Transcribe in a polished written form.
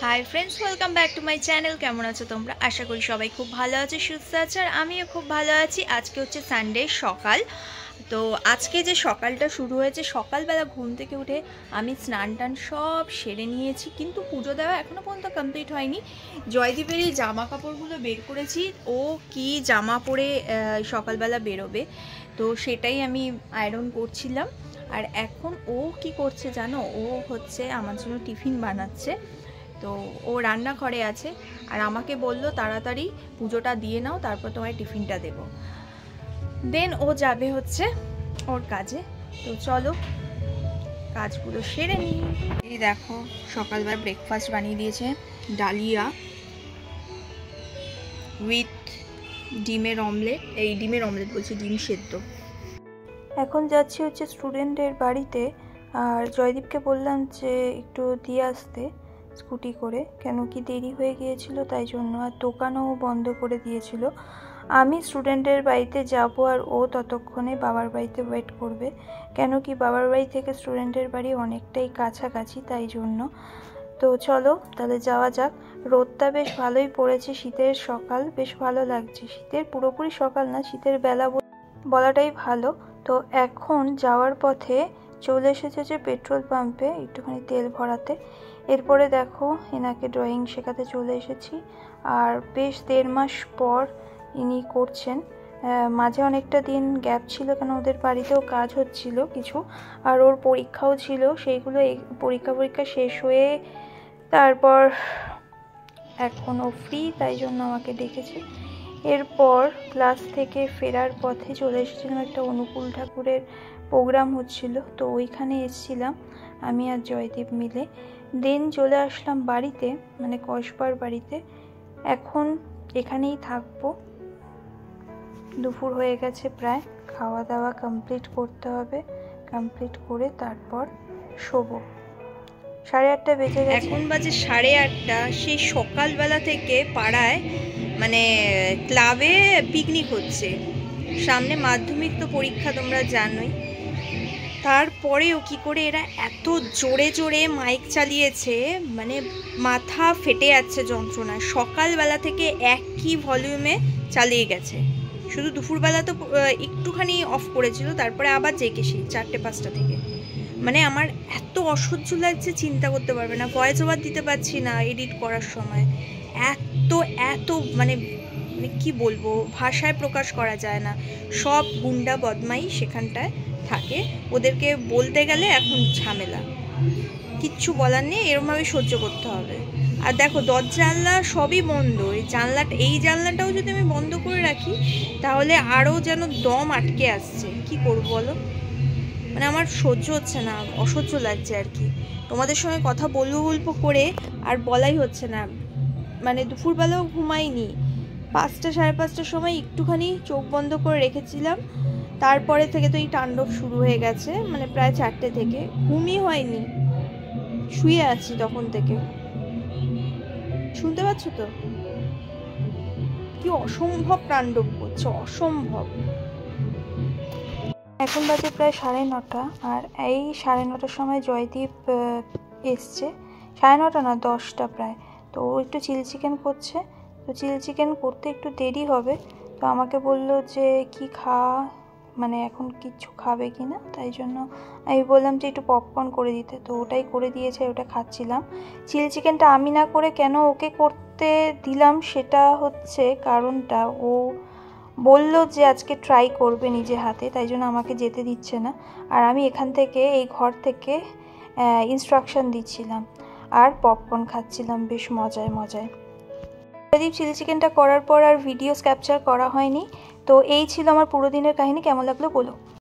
Hi friends, welcome back to my channel. কেমন আছো তোমরা? আশা করি সবাই খুব ভালো আছো, সুস্থ আছো, আর আমিও খুব ভালো আছি। আজকে হচ্ছে সানডে সকাল। তো আজকে যে সকালটা শুরু হয়েছে, সকালবেলা ঘুম থেকে উঠে আমি স্নান টান সব সেরে নিয়েছি, কিন্তু পুজো দেওয়া এখনও পর্যন্ত কমপ্লিট হয়নি। জয়দীপেরই জামা কাপড়গুলো বের করেছি, ও কি জামা পরে সকালবেলা বেরোবে, তো সেটাই আমি আয়রন করছিলাম। আর এখন ও কি করছে জানো? ও হচ্ছে আমার জন্য টিফিন বানাচ্ছে। তো ও রান্নাঘরে আছে, আর আমাকে বলল তাড়াতাড়ি পুজোটা দিয়ে নাও, তারপর তোমায় টিফিনটা দেব। দেন ও যাবে হচ্ছে ওর কাজে। তো চলো কাজগুলো সেরে নিই। এই দেখো সকালবেলা ব্রেকফাস্ট বানিয়ে দিয়েছে, ডালিয়া উইথ ডিমের অমলেট। এই ডিমের অমলেট বলছি, ডিম সেদ্ধ। এখন যাচ্ছি হচ্ছে স্টুডেন্টের বাড়িতে, আর জয়দীপকে বললাম যে একটু দিয়ে আসতে স্কুটি করে, কেন কি দেরি হয়ে গিয়েছিল তাই জন্য, আর দোকানও বন্ধ করে দিয়েছিল। আমি স্টুডেন্টের বাড়িতে যাব, আর ও ততক্ষণে বাবার বাড়িতে ওয়েট করবে, কেন কি বাবার বাড়ি থেকে স্টুডেন্টের বাড়ি অনেকটাই কাছাকাছি, তাই জন্য। তো চলো তাহলে যাওয়া যাক। রোদটা বেশ ভালোই পড়েছে, শীতের সকাল, বেশ ভালো লাগছে। শীতের পুরোপুরি সকাল না, শীতের বেলা বলাটাই ভালো। তো এখন যাওয়ার পথে চলে এসেছে যে পেট্রোল পাম্পে একটুখানি তেল ভরাতে। এরপরে দেখো এনাকে ড্রয়িং শেখাতে চলে এসেছি, আর বেশ 1.5 মাস পর ইনি করছেন। মাঝে অনেকটা দিন গ্যাপ ছিল, কেন ওদের বাড়িতেও কাজ হচ্ছিল কিছু, আর ওর পরীক্ষাও ছিল, সেইগুলো পরীক্ষা শেষ হয়ে তারপর এখন ও ফ্রি, তাই জন্য আমাকে ডেকেছে। এরপর ক্লাস থেকে ফেরার পথে চলে এসেছিলাম, একটা অনুকূল ঠাকুরের প্রোগ্রাম হচ্ছিল, তো ওইখানে এসেছিলাম আমি আর জয়দীপ মিলে। দেন চলে আসলাম বাড়িতে, মানে কসবার বাড়িতে। এখন এখানেই থাকবো, দুপুর হয়ে গেছে প্রায়, খাওয়া দাওয়া কমপ্লিট করতে হবে, কমপ্লিট করে তারপর শোবো। 8:30 বেজে গেছে, এখন বাজে 8:30। সেই সকালবেলা থেকে পাড়ায় মানে ক্লাবে পিকনিক হচ্ছে, সামনে মাধ্যমিক তো পরীক্ষা তোমরা জানোই। তারপরেও কি করে এরা এত জোরে জোরে মাইক চালিয়েছে, মানে মাথা ফেটে যাচ্ছে যন্ত্রণায়। সকালবেলা থেকে একই ভলিউমে চালিয়ে গেছে, শুধু দুপুরবেলা তো একটুখানি অফ করেছিল, তারপরে আবার জেগে সেই 4টে-5টা থেকে। মানে আমার এত অসহ্য লাগছে, চিন্তা করতে পারবে না। ভয়েস ওভার দিতে পারছি না এডিট করার সময়, এত এত মানে কি বলবো, ভাষায় প্রকাশ করা যায় না। সব গুন্ডা বদমাই সেখানটায় থাকে, ওদেরকে বলতে গেলে এখন ঝামেলা, কিচ্ছু বলার নেই, এরমভাবে সহ্য করতে হবে। আর দেখো দরজা জানলা সবই বন্ধ, এই জানলাটাও যদি আমি বন্ধ করে রাখি তাহলে আরও যেন দম আটকে আসছে। কি করবো বলো? মানে আমার সহ্য হচ্ছে না, অসহ্য লাগছে আর কি। তোমাদের সঙ্গে কথা বলবো করে আর বলাই হচ্ছে না। মানে দুপুরবেলাও ঘুমাইনি, 5টা 5:30টার সময় একটুখানি চোখ বন্ধ করে রেখেছিলাম, তারপরে থেকে তো এই তাণ্ডব শুরু হয়ে গেছে, মানে প্রায় 4টে থেকে ঘুমই হয়নি, শুয়ে আছি তখন থেকে। শুনতে পাচ্ছ তো কি অসম্ভব তাণ্ডব করছে, অসম্ভব। এখন বাজে প্রায় 9:30, আর এই 9:30টার সময় জয়দীপ এসছে। 9:30 না, 10টা প্রায়। তো ও একটু চিলি চিকেন করছে, তো চিলি চিকেন করতে একটু দেরি হবে। তো আমাকে বললো যে কি মানে এখন কিচ্ছু খাবে কি না, তাই জন্য আমি বললাম যে একটু পপকর্ন করে দিতে, তো ওটাই করে দিয়েছে, ওটা খাচ্ছিলাম। চিলি চিকেনটা আমি না করে কেন ওকে করতে দিলাম, সেটা হচ্ছে কারণটা, ও বলল যে আজকে ট্রাই করবে নিজে হাতে, তাই জন্য আমাকে যেতে দিচ্ছে না। আর আমি এখান থেকে, এই ঘর থেকে ইনস্ট্রাকশন দিচ্ছিলাম আর পপকর্ন খাচ্ছিলাম বেশ মজায় মজায়। প্রদীপ চিলি চিকেনটা করার পর আর ভিডিওস ক্যাপচার করা হয়নি। তো এই ছিল আমার পুরো দিনের কাহিনী, কেমন লাগলো বলো।